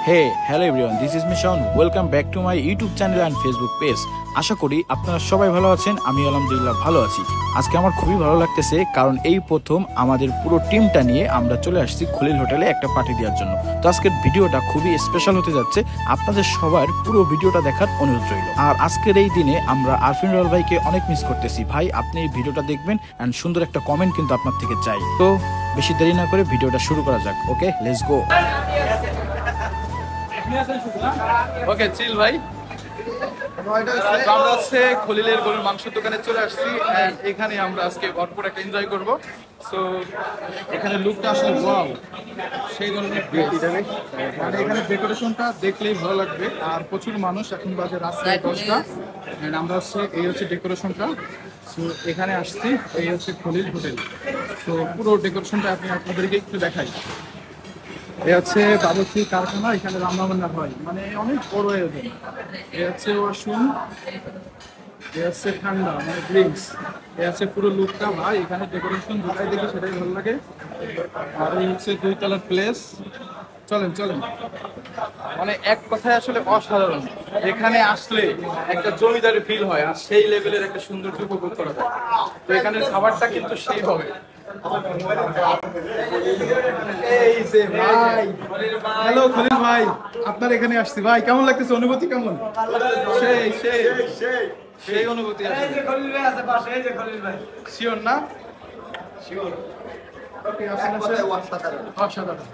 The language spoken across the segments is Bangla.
Hey, hello everyone, this is Mishan. Welcome back to my YouTube channel and Facebook page. আশা করি আপনারা সবাই ভালো আছেন, আমি আলহামদুলিল্লাহ ভালো আছি। আজকে আমার খুবই ভালো লাগতেছে কারণ এই প্রথম আমাদের পুরো টিমটা নিয়ে আমরা চলে আসছি খলিল হোটেলে একটা পার্টি দেওয়ার জন্য। তো আজকের ভিডিওটা খুবই স্পেশাল হতে যাচ্ছে, আপনাদের সবার পুরো ভিডিওটা দেখার অনুরোধ রইল। আর আজকের এই দিনে আমরা আরফিন রয়্যাল ভাইকে অনেক মিস করতেছি। ভাই আপনি এই ভিডিওটা দেখবেন এন্ড সুন্দর একটা কমেন্ট কিন্তু আপনার থেকে চাই। তো বেশি দেরি না করে ভিডিওটা শুরু করা যাক। ওকে, লেটস গো। ওকে চিল ভাই, আমরা আজকে খলিলের গরুর মাংসের দোকানে চলে আসছি। এখানে আমরা আজকে ভরপুর একটা এনজয় করবো। সো এখানে লুকটা আসলে ওয়াও, সেই ধরনের মানে এখানে ডেকোরেশনটা দেখলেই ভালো লাগবে। আর প্রচুর মানুষ, এখন বাজে রাস্তায় 10টা। আমরা হচ্ছে এই হচ্ছে ডেকোরেশনটা। সো এখানে আসছি, এই হচ্ছে খলিল হোটেল। সো পুরো ডেকোরেশনটা আপনি আপনাদেরকে একটু দেখাই। এ হচ্ছে বাবুর্চি কারখানা, এখানে রান্না বান্না হয়, মানে অনেক বড় আয়োজন। এ হচ্ছে ওয়াশরুম, এ হচ্ছে ঠান্ডা মানে ড্রিঙ্কস, এ হচ্ছে পুরো লুকটা। ভাই এখানে ডেকোরেশন যেটাই দেখি সেটাই ভালো লাগে। আর এই হচ্ছে 2 তলার প্লেস। চলেন চলেন, মানে এক কথায় আসলে অসাধারণ। এখানে আসলে একটা জমিদারি ফিল হয়, আর সেই লেভেলের একটা সৌন্দর্য উপভোগ করা যায়। তো এখানের খাবারটা কিন্তু সেই হবে। এই যে ভাই, হ্যালো খলিল ভাই, আপনার এখানে আসছি ভাই, কেমন লাগতেছে? অনুভূতি কেমন? সেই সেই সেই অনুভূতি আছে। শিওর না? শিওর। ওকে, অসাধারণ।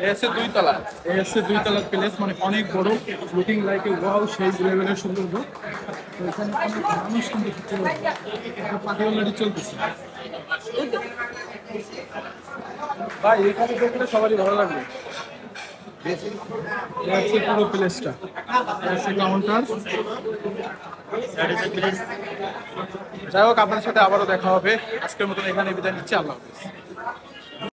এই হচ্ছে 2 তলা, এই হচ্ছে 2 তলার প্লেস, মানে অনেক বড়, লুকিং লাইক এ ওয়াও, সেই লেভেলের সৌন্দর্য। তো এখানে অনেক মানুষ কিন্তু পার্টি অলরেডি চলতেছে। ভাই এখানে দেখলে সবারই ভালো লাগবে। পুরো প্লেসটা কাউন্টার। যাই হোক, আপনার সাথে আবারও দেখা হবে। আজকের মতন এখানে বিদায় নিচ্ছি। আল্লাহ হাফেজ।